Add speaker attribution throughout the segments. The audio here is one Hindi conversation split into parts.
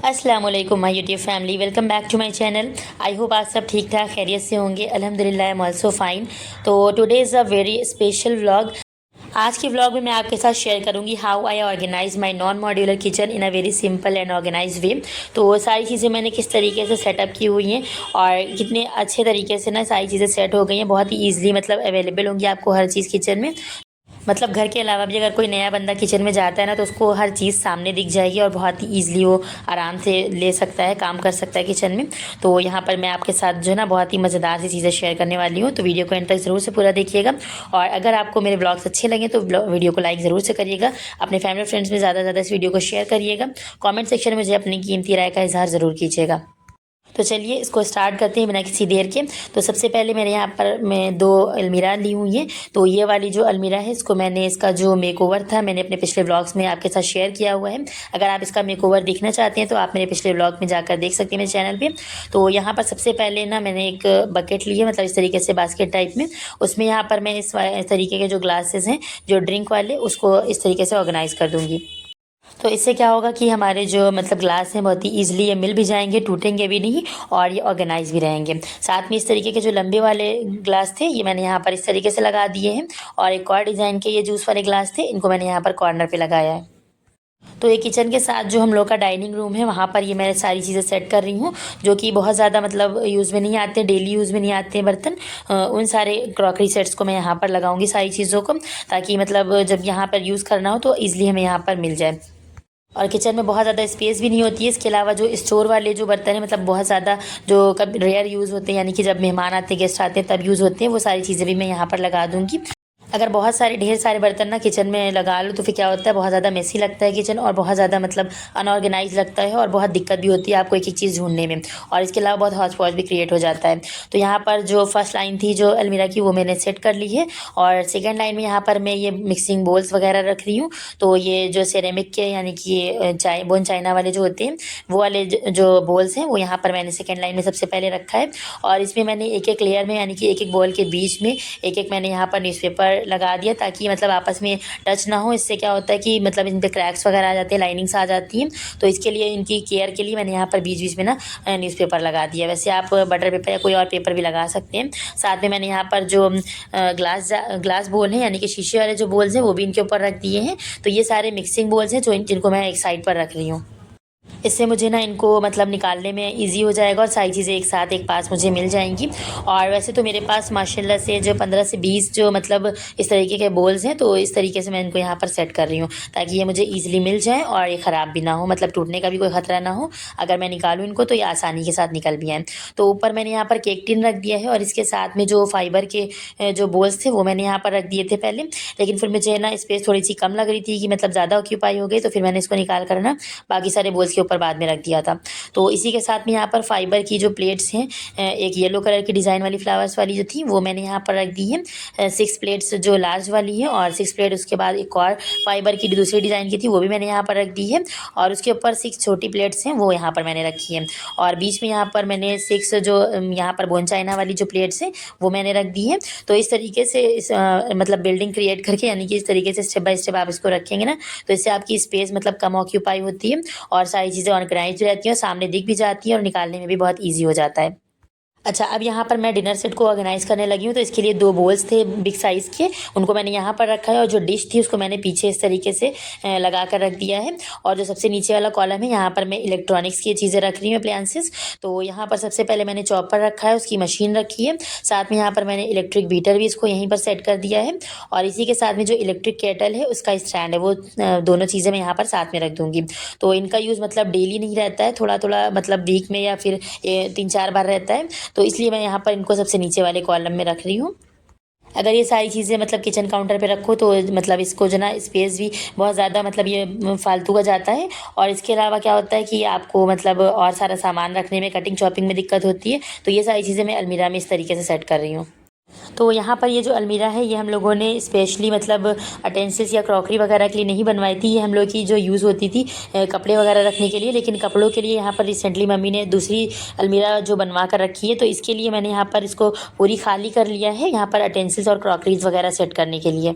Speaker 1: अस्सलाम वालेकुम my YouTube family, welcome back to my channel. I hope आप सब ठीक ठाक खैरियत से होंगे। अल्हम्दुलिल्लाह आई एम ऑल्सो फाइन। तो today is a very special vlog. आज के व्लॉग में मैं आपके साथ शेयर करूंगी how I organise my non modular kitchen in a very simple and organise way. तो सारी चीज़ें मैंने किस तरीके से सेटअप की हुई हैं और कितने अच्छे तरीके से ना सारी चीज़ें सेट हो गई हैं। बहुत ही ईजिली मतलब अवेलेबल होंगी आपको हर चीज़ किचन में। मतलब घर के अलावा भी अगर कोई नया बंदा किचन में जाता है ना, तो उसको हर चीज़ सामने दिख जाएगी और बहुत ही ईजिली वो आराम से ले सकता है, काम कर सकता है किचन में। तो यहाँ पर मैं आपके साथ जो है ना बहुत ही मज़ेदार सी चीज़ें शेयर करने वाली हूँ। तो वीडियो को एंड तक ज़रूर से पूरा देखिएगा और अगर आपको मेरे ब्लॉग्स अच्छे लगे तो वीडियो को लाइक ज़रूर से करिएगा। अपने फैमिली फ्रेंड्स में ज़्यादा से ज़्यादा इस वीडियो को शेयर करिएगा। कॉमेंट सेक्शन में मुझे अपनी कीमती राय का इजहार ज़रूर कीजिएगा। तो चलिए इसको स्टार्ट करते हैं बिना किसी देर के। तो सबसे पहले मेरे यहाँ पर मैं 2 अलमीरा ली हुई हैं। तो ये वाली जो अलमीरा है इसको मैंने इसका जो मेकओवर था मैंने अपने पिछले व्लॉग्स में आपके साथ शेयर किया हुआ है। अगर आप इसका मेकओवर देखना चाहते हैं तो आप मेरे पिछले व्लॉग में जाकर देख सकते हैं मेरे चैनल पे। तो यहाँ पर सबसे पहले ना मैंने एक बकेट ली है, मतलब इस तरीके से बास्केट टाइप में। उसमें यहाँ पर मैं इस तरीके के जो ग्लासेस हैं जो ड्रिंक वाले, उसको इस तरीके से ऑर्गेनाइज़ कर दूँगी। तो इससे क्या होगा कि हमारे जो मतलब ग्लास हैं बहुत ही ईजिली ये मिल भी जाएंगे, टूटेंगे भी नहीं और ये ऑर्गेनाइज भी रहेंगे। साथ में इस तरीके के जो लंबे वाले ग्लास थे ये मैंने यहाँ पर इस तरीके से लगा दिए हैं और एक और डिज़ाइन के ये जूस वाले ग्लास थे, इनको मैंने यहाँ पर कॉर्नर पे लगाया है। तो ये किचन के साथ जो हम लोग का डाइनिंग रूम है वहाँ पर ये मैं सारी चीज़ें सेट कर रही हूँ, जो कि बहुत ज़्यादा मतलब यूज़ में नहीं आते, डेली यूज़ में नहीं आते हैं बर्तन। उन सारे क्रॉकरी सेट्स को मैं यहाँ पर लगाऊंगी सारी चीज़ों को, ताकि मतलब जब यहाँ पर यूज़ करना हो तो ईज़िली हमें यहाँ पर मिल जाए। और किचन में बहुत ज़्यादा स्पेस भी नहीं होती है। इसके अलावा जो स्टोर वाले जो बर्तन हैं, मतलब बहुत ज़्यादा जो कभी रेयर यूज़ होते हैं, यानी कि जब मेहमान आते हैं, गेस्ट आते हैं तब यूज़ होते हैं, वो सारी चीज़ें भी मैं यहाँ पर लगा दूँगी। अगर बहुत सारे ढेर सारे बर्तन ना किचन में लगा लो तो फिर क्या होता है, बहुत ज़्यादा मेसी लगता है किचन और बहुत ज़्यादा मतलब अनऑर्गेनाइज लगता है और बहुत दिक्कत भी होती है आपको एक एक चीज़ ढूंढने में, और इसके अलावा बहुत हौच पौच भी क्रिएट हो जाता है। तो यहाँ पर जो फर्स्ट लाइन थी जो अलमीरा की वो मैंने सेट कर ली है और सेकेंड लाइन में यहाँ पर मैं ये मिक्सिंग बोल्स वगैरह रख रही हूँ। तो ये जो सेरेमिक के यानी कि ये बोन चाइना वाले जो होते हैं वो वाले जो बोल्स हैं वो यहाँ पर मैंने सेकेंड लाइन में सबसे पहले रखा है। और इसमें मैंने एक एक लेयर में यानी कि एक एक बॉल के बीच में एक एक मैंने यहाँ पर न्यूज़पेपर लगा दिया, ताकि मतलब आपस में टच ना हो। इससे क्या होता है कि मतलब इन पे क्रैक्स वगैरह आ जाते हैं, लाइनिंग्स आ जाती हैं। तो इसके लिए इनकी केयर के लिए मैंने यहाँ पर बीच बीच में ना न्यूज़पेपर लगा दिया। वैसे आप बटर पेपर या कोई और पेपर भी लगा सकते हैं। साथ में मैंने यहाँ पर जो ग्लास बोल हैं यानी कि शीशे वाले जो बोल्स हैं वो भी इनके ऊपर रख दिए हैं। तो ये सारे मिक्सिंग बोल्स हैं जिनको मैं एक साइड पर रख रही हूँ। इससे मुझे ना इनको मतलब निकालने में इजी हो जाएगा और सारी चीज़ें एक साथ एक पास मुझे मिल जाएंगी। और वैसे तो मेरे पास माशाल्लाह से जो 15 से 20 जो मतलब इस तरीके के बोल्स हैं, तो इस तरीके से मैं इनको यहाँ पर सेट कर रही हूँ ताकि ये मुझे ईजिली मिल जाए और ये ख़राब भी ना हो, मतलब टूटने का भी कोई ख़तरा ना हो। अगर मैं निकालूँ इनको तो ये आसानी के साथ निकल भी आएँ। तो ऊपर मैंने यहाँ पर केक टिन रख दिया है और इसके साथ में जो फाइबर के जो बोल्स थे वो मैंने यहाँ पर रख दिए थे पहले, लेकिन फिर मुझे ना स्पेस थोड़ी सी कम लग रही थी कि मतलब ज़्यादा ऑक्यूपाई हो गई, तो फिर मैंने इसको निकाल कर ना बाकी सारे बोल्स के ऊपर बाद में रख दिया था। तो इसी के साथ में यहाँ पर फाइबर की जो प्लेट्स हैं, एक येलो कलर की डिज़ाइन वाली फ्लावर्स वाली जो थी वो मैंने यहाँ पर रख दी है। 6 प्लेट्स जो लार्ज वाली है और 6 प्लेट उसके बाद एक और फाइबर की दूसरी डिज़ाइन की थी वो भी मैंने यहाँ पर रख दी है। और उसके ऊपर 6 छोटी प्लेट्स हैं वो यहाँ पर मैंने रखी है। और बीच में यहाँ पर मैंने 6 जो यहाँ पर बोन चाइना वाली जो प्लेट्स हैं वो मैंने रख दी है। तो इस तरीके से मतलब बिल्डिंग क्रिएट करके यानी कि इस तरीके से स्टेप बाय स्टेप आप इसको रखेंगे ना, तो इससे आपकी स्पेस मतलब कम ऑक्यूपाई होती है और सारी चीज़ें ऑर्गेनाइज रहती हैं, सामने दिख भी जाती हैं और निकालने में भी बहुत ईजी हो जाता है। अच्छा, अब यहाँ पर मैं डिनर सेट को ऑर्गेनाइज़ करने लगी हूँ। तो इसके लिए 2 बोल्स थे बिग साइज़ के, उनको मैंने यहाँ पर रखा है और जो डिश थी उसको मैंने पीछे इस तरीके से लगा कर रख दिया है। और जो सबसे नीचे वाला कॉलम है यहाँ पर मैं इलेक्ट्रॉनिक्स की चीज़ें रख रही हूँ, अप्लायंसेस। तो यहाँ पर सबसे पहले मैंने चॉपर रखा है, उसकी मशीन रखी है। साथ में यहाँ पर मैंने इलेक्ट्रिक बीटर भी इसको यहीं पर सेट कर दिया है और इसी के साथ में जो इलेक्ट्रिक केटल है उसका स्टैंड है, वो दोनों चीज़ें मैं यहाँ पर साथ में रख दूँगी। तो इनका यूज़ मतलब डेली नहीं रहता है, थोड़ा थोड़ा मतलब वीक में या फिर 3-4 बार रहता है। तो इसलिए मैं यहाँ पर इनको सबसे नीचे वाले कॉलम में रख रही हूँ। अगर ये सारी चीज़ें मतलब किचन काउंटर पे रखो तो मतलब इसको जो ना स्पेस भी बहुत ज़्यादा मतलब ये फालतू का जाता है। और इसके अलावा क्या होता है कि आपको मतलब और सारा सामान रखने में, कटिंग चॉपिंग में दिक्कत होती है। तो ये सारी चीज़ें मैं अलमीरा में इस तरीके से सेट कर रही हूँ। तो यहाँ पर ये जो अलमीरा है ये हम लोगों ने स्पेशली मतलब अटेंसिल्स या क्रॉकरी वगैरह के लिए नहीं बनवाई थी। ये हम लोग की जो यूज़ होती थी कपड़े वगैरह रखने के लिए, लेकिन कपड़ों के लिए यहाँ पर रिसेंटली मम्मी ने दूसरी अलमीरा जो बनवा कर रखी है, तो इसके लिए मैंने यहाँ पर इसको पूरी खाली कर लिया है यहाँ पर अटेंसिल्स और क्रॉकरीज वगैरह सेट करने के लिए।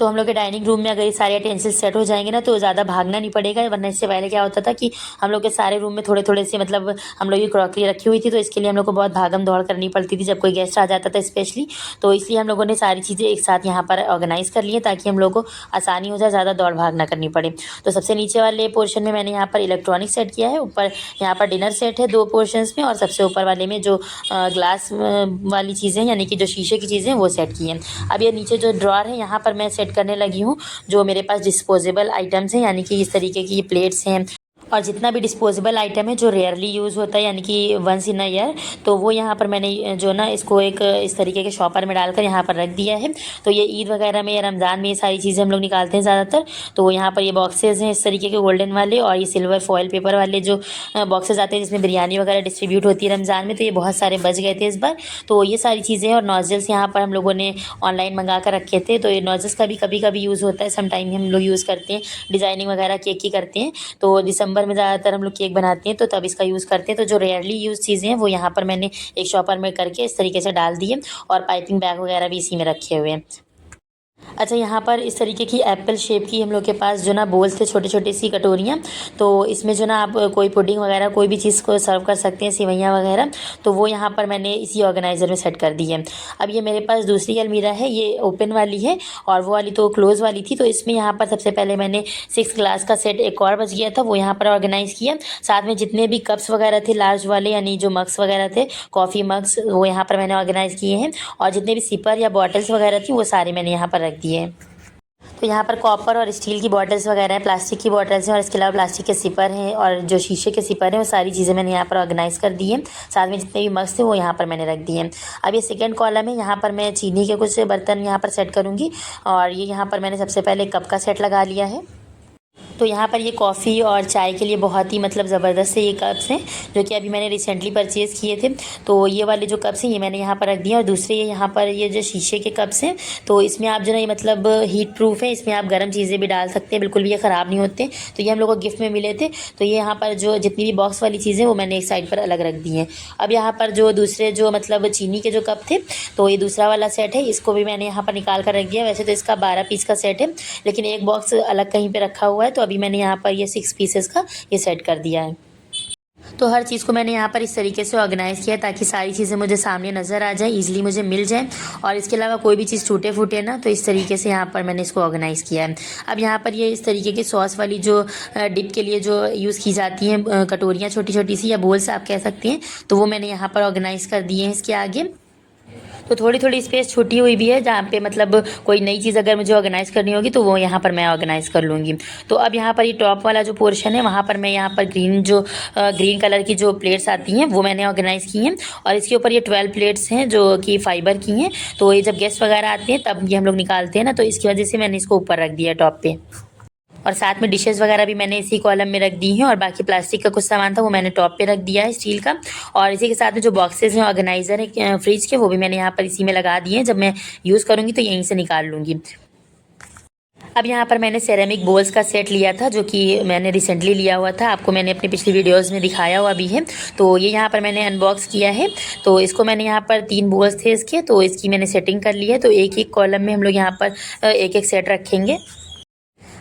Speaker 1: तो हम लोग के डाइनिंग रूम में अगर ये सारे यूटेंसिल सेट हो जाएंगे ना तो ज़्यादा भागना नहीं पड़ेगा, वरना इससे पहले क्या होता था कि हम लोग के सारे रूम में थोड़े थोड़े से मतलब हम लोग की क्रॉकरी रखी हुई थी, तो इसके लिए हम लोग को बहुत भागम दौड़ करनी पड़ती थी जब कोई गेस्ट आ जाता था स्पेशली। तो इसलिए हम लोगों ने सारी चीज़ें एक साथ यहाँ पर ऑर्गेनाइज़ कर ली है ताकि हम लोग को आसानी हो जाए, ज़्यादा दौड़ भाग ना करनी पड़े। तो सबसे नीचे वाले पोर्शन में मैंने यहाँ पर इलेक्ट्रॉनिक सेट किया है, ऊपर यहाँ पर डिनर सेट है 2 पोर्शंस में, और सबसे ऊपर वाले में जो ग्लास वाली चीज़ें यानी कि जो शीशे की चीज़ें वो सेट की हैं। अब ये नीचे जो ड्रॉर है यहाँ पर मैं सेट करने लगी हूँ जो मेरे पास डिस्पोजेबल आइटम्स हैं, यानी कि इस तरीके की प्लेट्स हैं और जितना भी डिस्पोजेबल आइटम है जो रेयरली यूज़ होता है यानी कि वंस इन अ ईयर, तो वो यहाँ पर मैंने जो ना इसको एक इस तरीके के शॉपर में डालकर यहाँ पर रख दिया है। तो ये ईद वगैरह में या रमज़ान में ये सारी चीज़ें हम लोग निकालते हैं ज़्यादातर। तो यहाँ पर ये बॉक्सेस हैं इस तरीके के गोल्डन वाले, और ये सिल्वर फॉयल पेपर वाले जो बॉक्सेस आते हैं जिसमें बिरयानी वगैरह डिस्ट्रीब्यूट होती है रमज़ान में, तो ये बहुत सारे बच गए थे इस बार। तो ये सारी चीज़ें और नॉजल्स यहाँ पर हम लोगों ने ऑनलाइन मंगा कर रखे थे। तो ये नॉजल्स का भी कभी कभी यूज़ होता है, सम टाइम हम लोग यूज़ करते हैं, डिज़ाइनिंग वगैरह केक की करते हैं। तो दिसंबर में ज़्यादातर हम लोग केक बनाते हैं तो तब इसका यूज़ करते हैं। तो जो रेयरली यूज़ चीज़ें हैं वो यहाँ पर मैंने एक शॉपर में करके इस तरीके से डाल दिए, और पाइपिंग बैग वगैरह भी इसी में रखे हुए हैं। अच्छा, यहाँ पर इस तरीके की एप्पल शेप की हम लोग के पास जो ना बोल्स थे, छोटी छोटी सी कटोरियाँ, तो इसमें जो ना आप कोई पुडिंग वगैरह कोई भी चीज़ को सर्व कर सकते हैं, सेवइयाँ वगैरह, तो वो यहाँ पर मैंने इसी ऑर्गेनाइज़र में सेट कर दी है। अब ये मेरे पास दूसरी अलमीरा है, ये ओपन वाली है और वो वाली तो क्लोज़ वाली थी। तो इसमें यहाँ पर सबसे पहले मैंने 6 ग्लास का सेट एक और बच गया था वो यहाँ पर ऑर्गेनाइज़ किया। साथ में जितने भी कप्स वगैरह थे लार्ज वाले यानी जो मग्स वगैरह थे, कॉफ़ी मग्स, वो यहाँ पर मैंने ऑर्गेनाइज़ किए हैं, और जितने भी सिपर या बॉटल्स वगैरह थी वो सारे मैंने यहाँ पर रख दिए हैं। तो यहाँ पर कॉपर और स्टील की बॉटल्स वगैरह हैं, प्लास्टिक की बॉटल्स हैं, और इसके अलावा प्लास्टिक के सिपर हैं और जो शीशे के सिपर हैं, वो सारी चीज़ें मैंने यहाँ पर ऑर्गेनाइज़ कर दी हैं। साथ में जितने भी मग्स थे वो यहाँ पर मैंने रख दिए हैं। अब ये सेकंड कॉलम है, यहाँ पर मैं चीनी के कुछ बर्तन यहाँ पर सेट करूँगी, और ये यहाँ पर मैंने सबसे पहले कप का सेट लगा लिया है। तो यहाँ पर ये कॉफ़ी और चाय के लिए बहुत ही मतलब ज़बरदस्त से ये कप्स हैं जो कि अभी मैंने रिसेंटली परचेज़ किए थे। तो ये वाले जो कप्स हैं ये मैंने यहाँ पर रख दिए, और दूसरे ये यहाँ पर ये जो शीशे के कप्स हैं, तो इसमें आप जो ना ये मतलब हीट प्रूफ है, इसमें आप गर्म चीज़ें भी डाल सकते हैं, बिल्कुल भी ये ख़राब नहीं होते। तो ये हम लोग को गिफ्ट में मिले थे। तो ये यहाँ पर जो जितनी भी बॉक्स वाली चीज़ें वो मैंने एक साइड पर अलग रख दी हैं। अब यहाँ पर जो दूसरे जो मतलब चीनी के जो कप थे, तो ये दूसरा वाला सेट है, इसको भी मैंने यहाँ पर निकाल कर रख दिया। वैसे तो इसका 12 पीस का सेट है, लेकिन एक बॉक्स अलग कहीं पर रखा हुआ है, तो अभी मैंने यहाँ पर ये 6 पीसेस का ये सेट कर दिया है। तो हर चीज़ को मैंने यहाँ पर इस तरीके से ऑर्गेनाइज़ किया ताकि सारी चीज़ें मुझे सामने नज़र आ जाए, ईज़िली मुझे मिल जाए, और इसके अलावा कोई भी चीज़ टूटे फूटे ना, तो इस तरीके से यहाँ पर मैंने इसको ऑर्गेनाइज़ किया है। अब यहाँ पर ये इस तरीके की सॉस वाली जो डिप के लिए जो यूज़ की जाती हैं कटोरियाँ, छोटी छोटी सी या बोल्स आप कह सकते हैं, तो वो मैंने यहाँ पर ऑर्गेनाइज़ कर दिए हैं इसके आगे। तो थोड़ी थोड़ी स्पेस छूटी हुई भी है जहाँ पे मतलब कोई नई चीज़ अगर मुझे ऑर्गेनाइज़ करनी होगी तो वो यहाँ पर मैं ऑर्गेनाइज़ कर लूँगी। तो अब यहाँ पर ये टॉप वाला जो पोर्शन है वहाँ पर मैं यहाँ पर ग्रीन कलर की जो प्लेट्स आती हैं वो मैंने ऑर्गेनाइज़ की हैं, और इसके ऊपर ये 12 प्लेट्स हैं जो कि फ़ाइबर की हैं। तो ये जब गेस्ट वगैरह आते हैं तब ये हम लोग निकालते हैं ना, तो इसकी वजह से मैंने इसको ऊपर रख दिया टॉप पे। और साथ में डिशेज़ वगैरह भी मैंने इसी कॉलम में रख दी हैं, और बाकी प्लास्टिक का कुछ सामान था वो मैंने टॉप पे रख दिया है स्टील का। और इसी के साथ में जो बॉक्सेस हैं ऑर्गेनाइज़र है फ्रिज के, वो भी मैंने यहाँ पर इसी में लगा दिए हैं। जब मैं यूज़ करूँगी तो यहीं से निकाल लूँगी। अब यहाँ पर मैंने सेरेमिक बोल्स का सेट लिया था जो कि मैंने रिसेंटली लिया हुआ था, आपको मैंने अपनी पिछली वीडियोस में दिखाया हुआ भी है। तो ये यहाँ पर मैंने अनबॉक्स किया है। तो इसको मैंने यहाँ पर 3 बोल्स थे इसके, तो इसकी मैंने सेटिंग कर ली है। तो एक एक कॉलम में हम लोग यहाँ पर एक एक सेट रखेंगे।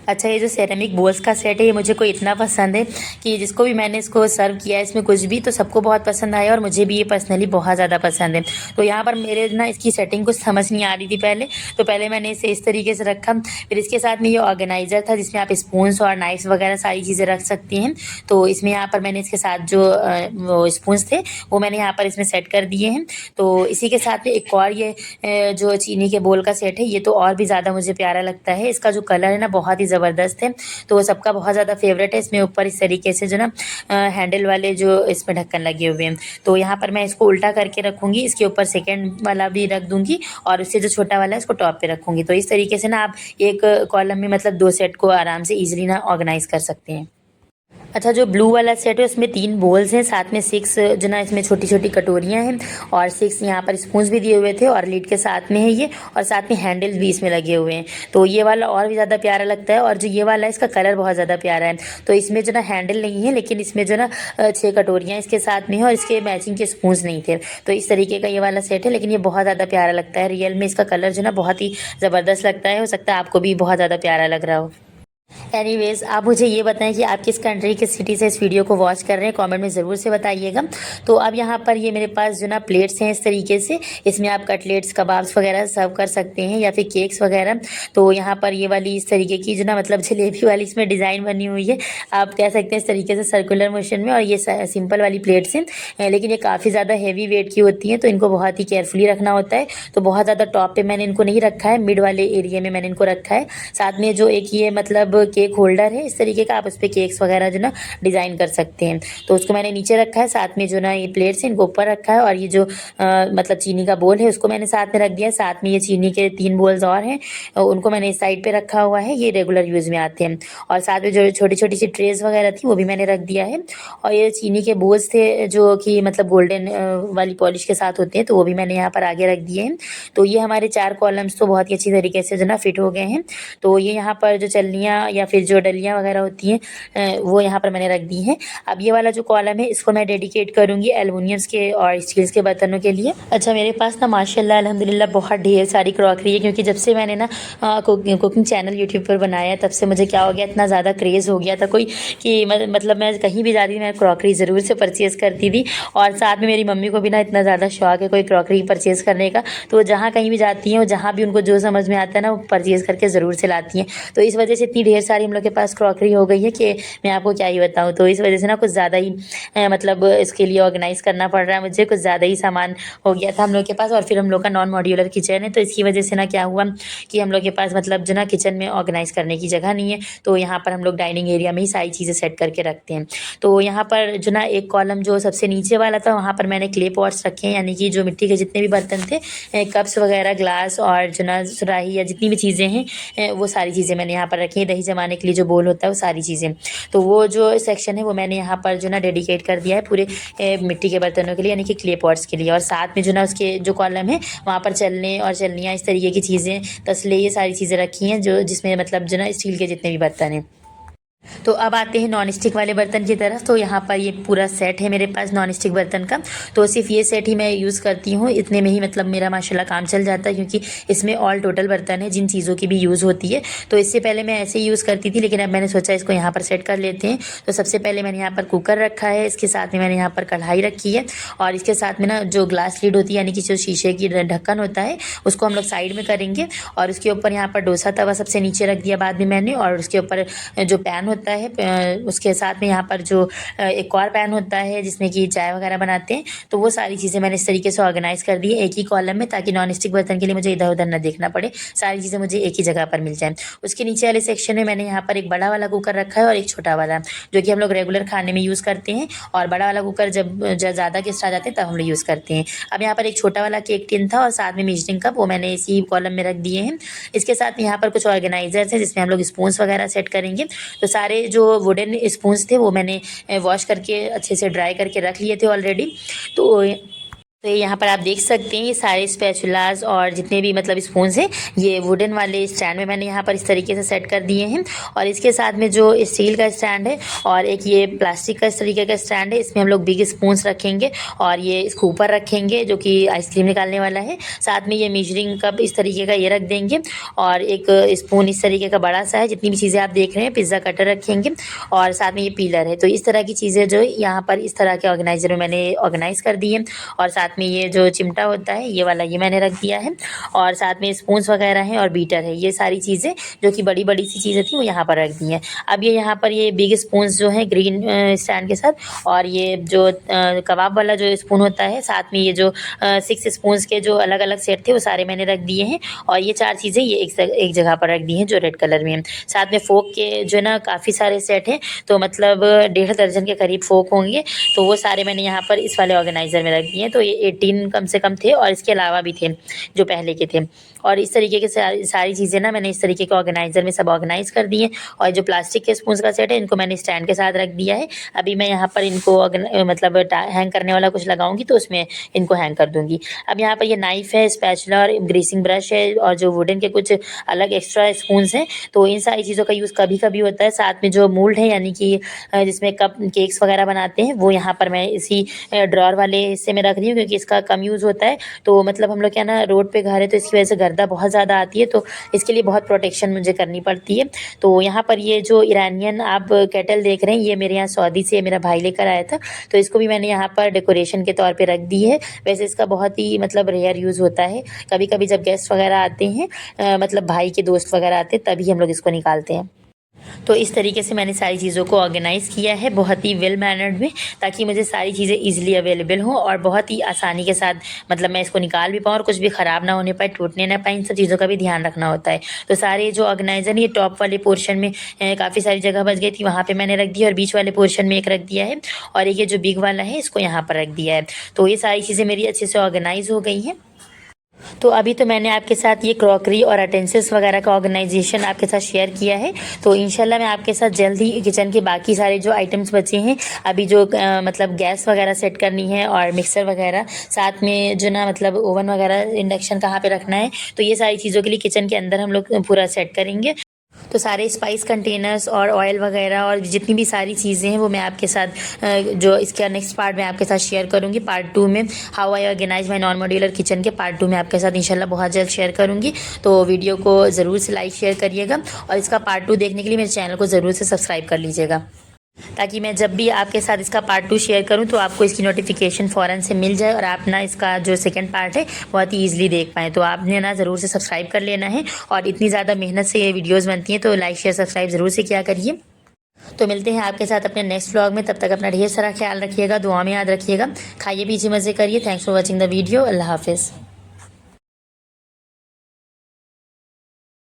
Speaker 1: अच्छा, ये जो सेरेमिक बोल्स का सेट है ये मुझे कोई इतना पसंद है कि जिसको भी मैंने इसको सर्व किया है इसमें कुछ भी, तो सबको बहुत पसंद आया, और मुझे भी ये पर्सनली बहुत ज़्यादा पसंद है। तो यहाँ पर मेरे ना इसकी सेटिंग कुछ समझ नहीं आ रही थी पहले, तो पहले मैंने इसे इस तरीके से रखा। फिर इसके साथ में ये ऑर्गेनाइज़र था जिसमें आप स्पून्स और नाइफ्स वगैरह सारी चीज़ें रख सकती हैं। तो इसमें यहाँ पर मैंने इसके साथ जो वो स्पून्स थे वो मैंने यहाँ पर इसमें सेट कर दिए हैं। तो इसी के साथ में एक और ये जो चीनी के बोल का सेट है ये तो और भी ज़्यादा मुझे प्यारा लगता है। इसका जो कलर है ना बहुत ही ज़बरदस्त है, तो वो सबका बहुत ज़्यादा फेवरेट है। इसमें ऊपर इस तरीके से जो ना हैंडल वाले जो इसमें ढक्कन लगे हुए हैं, तो यहाँ पर मैं इसको उल्टा करके रखूँगी, इसके ऊपर सेकेंड वाला भी रख दूँगी, और उससे जो छोटा वाला है इसको टॉप पे रखूँगी। तो इस तरीके से ना आप एक कॉलम में मतलब 2 सेट को आराम से ईजिली ना ऑर्गेनाइज़ कर सकते हैं। अच्छा, जो ब्लू वाला सेट है उसमें 3 बोल्स हैं, साथ में 6 जो ना इसमें छोटी-छोटी कटोरियाँ हैं और 6 यहाँ पर स्पून्स भी दिए हुए थे और लिड के साथ में है ये, और साथ में हैंडल्स भी इसमें लगे हुए हैं। तो ये वाला और भी ज़्यादा प्यारा लगता है, और जो ये वाला है इसका कलर बहुत ज़्यादा प्यारा है। तो इसमें जो ना हैंडल नहीं है, लेकिन इसमें जो ना 6 कटोरियाँ इसके साथ में है और इसके मैचिंग के स्पून्स नहीं थे। तो इस तरीके का ये वाला सेट है, लेकिन ये बहुत ज़्यादा प्यारा लगता है। रियल में इसका कलर जो ना बहुत ही ज़बरदस्त लगता है। हो सकता है आपको भी बहुत ज़्यादा प्यारा लग रहा हो। एनीवेज़, आप मुझे ये बताएं कि आप किस कंट्री किस सिटी से इस वीडियो को वॉच कर रहे हैं, कमेंट में ज़रूर से बताइएगा। तो अब यहाँ पर ये मेरे पास जो ना प्लेट्स हैं इस तरीके से, इसमें आप कटलेट्स कबाब्स वगैरह सर्व कर सकते हैं या फिर केक्स वगैरह। तो यहाँ पर ये वाली इस तरीके की जो ना मतलब जलेबी वाली इसमें डिज़ाइन बनी हुई है, आप कह सकते हैं इस तरीके से सर्कुलर मोशन में। और ये सिंपल वाली प्लेट्स हैं, लेकिन ये काफ़ी ज़्यादा हैवी वेट की होती हैं, तो इनको बहुत ही केयरफुली रखना होता है। तो बहुत ज़्यादा टॉप पे मैंने इनको नहीं रखा है, मिड वाले एरिया में मैंने इनको रखा है। साथ में जो एक ये मतलब केक होल्डर है इस तरीके का, आप उस पर केक्स वगैरह जो ना डिज़ाइन कर सकते हैं। तो उसको मैंने नीचे रखा है, साथ में जो ना ये प्लेट्स हैं इनको ऊपर रखा है, और ये जो मतलब चीनी का बोल है उसको मैंने साथ में रख दिया है। साथ में ये चीनी के 3 बोल्स और हैं, उनको मैंने इस साइड पे रखा हुआ है, ये रेगुलर यूज़ में आते हैं। और साथ में जो छोटी छोटी सी ट्रेज वगैरह थी वो भी मैंने रख दिया है। और ये चीनी के बोल्स थे जो कि मतलब गोल्डन वाली पॉलिश के साथ होते हैं, तो वो भी मैंने यहाँ पर आगे रख दिए हैं। तो ये हमारे 4 कॉलम्स तो बहुत ही अच्छी तरीके से जो ना फिट हो गए हैं। तो ये यहाँ पर जो चलनियाँ या फिर जो डलियाँ वगैरह होती हैं वो यहाँ पर मैंने रख दी हैं। अब ये वाला जो कॉलम है इसको मैं डेडिकेट करूँगी एल्युमिनियम्स के और स्टील्स के बर्तनों के लिए। अच्छा, मेरे पास ना माशाल्लाह अल्हम्दुलिल्लाह बहुत ढेर सारी क्रॉकरी है, क्योंकि जब से मैंने ना कुकिंग चैनल यूट्यूब पर बनाया तब से मुझे क्या हो गया, इतना ज़्यादा क्रेज़ हो गया था कोई कि मतलब मैं कहीं भी जाती थी मैं क्रॉकरी ज़रूर से परचेज़ करती थी। और साथ में मेरी मम्मी को भी ना इतना ज़्यादा शौक है कोई क्रॉकरी परचेज़ करने का, तो जहाँ कहीं भी जाती हैं और जहाँ भी उनको जो समझ में आता है ना वो परचेज़ करके ज़रूर से लाती हैं। तो इस वजह से इतनी ढेर सारी हम लोग के पास क्रॉकरी हो गई है कि मैं आपको क्या ही बताऊँ। तो इस वजह से ना कुछ ज़्यादा ही मतलब इसके लिए ऑर्गेनाइज़ करना पड़ रहा है मुझे, कुछ ज़्यादा ही सामान हो गया था हम लोग के पास। और फिर हम लोग का नॉन मॉड्यूलर किचन है, तो इसकी वजह से ना क्या हुआ कि हम लोग के पास मतलब जो ना किचन में ऑर्गेनाइज़ करने की जगह नहीं है, तो यहाँ पर हम लोग डाइनिंग एरिया में ही सारी चीज़ें सेट करके रखते हैं। तो यहाँ पर जो ना एक कॉलम जो सबसे नीचे वाला था वहाँ पर मैंने क्ले पॉट्स रखे हैं, यानी कि जो मिट्टी के जितने भी बर्तन थे, कप्स वगैरह, ग्लास और जो ना सुराही या जितनी भी चीज़ें हैं वो सारी चीज़ें मैंने यहाँ पर रखी हैं। दही जमाने के लिए जो बोल होता है वो सारी चीज़ें, तो वो जो सेक्शन है वो मैंने यहाँ पर जो ना डेडिकेट कर दिया है पूरे मिट्टी के बर्तनों के लिए, यानी कि क्ले पॉट्स के लिए। और साथ में जो ना उसके जो कॉलम है वहाँ पर चलने और चलनियाँ इस तरीके की चीज़ें, तसले, ये सारी चीज़ें रखी हैं जो जिसमें मतलब जो ना स्टील के जितने भी बर्तन हैं। तो अब आते हैं नॉन स्टिक वाले बर्तन की तरफ। तो यहाँ पर ये पूरा सेट है मेरे पास नॉन स्टिक बर्तन का, तो सिर्फ ये सेट ही मैं यूज़ करती हूँ। इतने में ही मतलब मेरा माशाल्लाह काम चल जाता है, क्योंकि इसमें ऑल टोटल बर्तन है जिन चीज़ों की भी यूज़ होती है। तो इससे पहले मैं ऐसे ही यूज़ करती थी, लेकिन अब मैंने सोचा इसको यहाँ पर सेट कर लेते हैं। तो सबसे पहले मैंने यहाँ पर कुकर रखा है, इसके साथ में मैंने यहाँ पर कढ़ाई रखी है, और इसके साथ में ना जो ग्लास लीड होती है यानी कि जो शीशे की ढक्कन होता है उसको हम लोग साइड में करेंगे। और उसके ऊपर यहाँ पर डोसा तवा सबसे नीचे रख दिया बाद में मैंने, और उसके ऊपर जो पैन होता है उसके साथ में यहाँ पर जो एक और पैन होता है जिसमें कि चाय वगैरह बनाते हैं, तो वो सारी चीज़ें मैंने इस तरीके से ऑर्गेनाइज़ कर दी है एक ही कॉलम में, ताकि नॉन स्टिक बर्तन के लिए मुझे इधर उधर ना देखना पड़े, सारी चीज़ें मुझे एक ही जगह पर मिल जाएँ। उसके नीचे वाले सेक्शन में मैंने यहाँ पर एक बड़ा वाला कुकर रखा है और एक छोटा वाला, जो कि हम लोग रेगुलर खाने में यूज़ करते हैं। और बड़ा वाला कुकर जब ज़्यादा गेस्ट आ जाते हैं तब हम लोग यूज़ करते हैं। अब यहाँ पर एक छोटा वाला केक टिन था और साथ में मेजरिंग कप, वो मैंने इसी कॉलम में रख दिए हैं। इसके साथ में यहाँ पर कुछ ऑर्गेनाइजर्स हैं जिसमें हम लोग स्पून्स वगैरह सेट करेंगे। तो सारे जो वुडन स्पून्स थे वो मैंने वॉश करके अच्छे से ड्राई करके रख लिए थे ऑलरेडी। तो यहाँ पर आप देख सकते हैं ये सारे स्पैचुलास और जितने भी मतलब स्पून्स हैं ये वुडन वाले स्टैंड में मैंने यहाँ पर इस तरीके से सेट कर दिए हैं। और इसके साथ में जो स्टील का स्टैंड है और एक ये प्लास्टिक का इस तरीके का स्टैंड है, इसमें हम लोग बिग स्पून्स रखेंगे और ये स्कूपर रखेंगे जो कि आइसक्रीम निकालने वाला है। साथ में ये मेजरिंग कप इस तरीके का ये रख देंगे, और एक स्पून इस तरीके का बड़ा सा है, जितनी भी चीज़ें आप देख रहे हैं। पिज़्ज़ा कटर रखेंगे और साथ में ये पीलर है। तो इस तरह की चीज़ें जो यहाँ पर इस तरह के ऑर्गेनाइजर में मैंने ऑर्गेनाइज़ कर दी है। और साथ में ये जो चिमटा होता है ये वाला ये मैंने रख दिया है, और साथ में स्पून्स वगैरह हैं और बीटर है। ये सारी चीज़ें जो कि बड़ी बड़ी सी चीज़ें थी वो यहाँ पर रख दी हैं। अब ये यहाँ पर ये बिग स्पून्स जो हैं ग्रीन स्टैंड के साथ, और ये जो कबाब वाला जो स्पून होता है, साथ में ये जो 6 स्पून्स के जो अलग अलग सेट थे वो सारे मैंने रख दिए हैं। और ये 4 चीज़ें ये एक जगह पर रख दी हैं जो रेड कलर में है। साथ में फोक के जो है ना काफ़ी सारे सेट हैं, तो मतलब 1.5 दर्जन के करीब फोक होंगे, तो वो सारे मैंने यहाँ पर इस वाले ऑर्गेनाइज़र में रख दिए हैं। तो ये 18 कम से कम थे और इसके अलावा भी थे जो पहले के थे। और इस तरीके की सारी चीज़ें ना मैंने इस तरीके के ऑर्गेनाइज़र में सब ऑर्गेनाइज़ कर दी हैं। और जो प्लास्टिक के स्पून का सेट है इनको मैंने स्टैंड के साथ रख दिया है। अभी मैं यहाँ पर इनको मतलब हैंग करने वाला कुछ लगाऊंगी तो उसमें इनको हैंग कर दूंगी। अब यहाँ पर ये नाइफ है, स्पैचुला और ग्रीसिंग ब्रश है और जो वुडन के कुछ अलग एक्स्ट्रा स्पून्स हैं। तो इन सारी चीज़ों का यूज़ कभी कभी होता है। साथ में जो मोल्ड है यानी कि जिसमें कप केक्स वगैरह बनाते हैं वो यहाँ पर मैं इसी ड्रॉर वाले हिस्से में रख रही हूँ क्योंकि इसका कम यूज़ होता है। तो मतलब हम लोग क्या ना रोड पे घर है तो इसकी वजह से गर्दा बहुत ज़्यादा आती है, तो इसके लिए बहुत प्रोटेक्शन मुझे करनी पड़ती है। तो यहाँ पर ये जो ईरानियन आप केटल देख रहे हैं ये मेरे यहाँ सऊदी से मेरा भाई लेकर आया था, तो इसको भी मैंने यहाँ पर डेकोरेशन के तौर पे रख दी है। वैसे इसका बहुत ही मतलब रेयर यूज़ होता है, कभी कभी जब गेस्ट वगैरह आते हैं मतलब भाई के दोस्त वगैरह आते हैं तभी हम लोग इसको निकालते हैं। तो इस तरीके से मैंने सारी चीज़ों को ऑर्गेनाइज़ किया है बहुत ही वेल मैनर्ड में, ताकि मुझे सारी चीज़ें ईजिली अवेलेबल हों और बहुत ही आसानी के साथ मतलब मैं इसको निकाल भी पाऊँ और कुछ भी ख़राब ना होने पाए, टूटने ना पाए, इन सब चीज़ों का भी ध्यान रखना होता है। तो सारे जो ऑर्गेनाइज़र ये टॉप वाले पोर्शन में काफ़ी सारी जगह बच गई थी, वहाँ पर मैंने रख दिया और बीच वाले पोर्शन में एक रख दिया है और एक ये जो बिग वाला है इसको यहाँ पर रख दिया है। तो ये सारी चीज़ें मेरी अच्छे से ऑर्गेनाइज़ हो गई हैं। तो अभी तो मैंने आपके साथ ये क्रॉकरी और अटेंसिल्स वगैरह का ऑर्गेनाइजेशन आपके साथ शेयर किया है। तो इंशाल्लाह मैं आपके साथ जल्द ही किचन के बाकी सारे जो आइटम्स बचे हैं, अभी जो मतलब गैस वगैरह सेट करनी है और मिक्सर वगैरह, साथ में जो ना मतलब ओवन वगैरह इंडक्शन कहाँ पे रखना है, तो ये सारी चीज़ों के लिए किचन के अंदर हम लोग पूरा सेट करेंगे। तो सारे स्पाइस कंटेनर्स और ऑयल वगैरह और जितनी भी सारी चीज़ें हैं वो मैं आपके साथ जो इसका नेक्स्ट पार्ट में आपके साथ शेयर करूंगी पार्ट 2 में। How I organise my non modular kitchen के पार्ट 2 में आपके साथ इंशाल्लाह बहुत जल्द शेयर करूंगी। तो वीडियो को ज़रूर से लाइक शेयर करिएगा और इसका पार्ट 2 देखने के लिए मेरे चैनल को ज़रूर से सब्सक्राइब कर लीजिएगा, ताकि मैं जब भी आपके साथ इसका पार्ट 2 शेयर करूं तो आपको इसकी नोटिफिकेशन फ़ौरन से मिल जाए और आप ना इसका जो सेकंड पार्ट है बहुत ही ईजिली देख पाएँ। तो आपने ना ज़रूर से सब्सक्राइब कर लेना है और इतनी ज़्यादा मेहनत से ये वीडियोज़ बनती हैं तो लाइक शेयर सब्सक्राइब ज़रूर से किया करिए। तो मिलते हैं आपके साथ अपने नेक्स्ट व्लॉग में, तब तक अपना ढेर सारा ख्याल रखिएगा, दुआ में याद रखिएगा, खाइए पीजिए मज़े करिए। Thanks for watching the video. अल्लाह हाफिज़।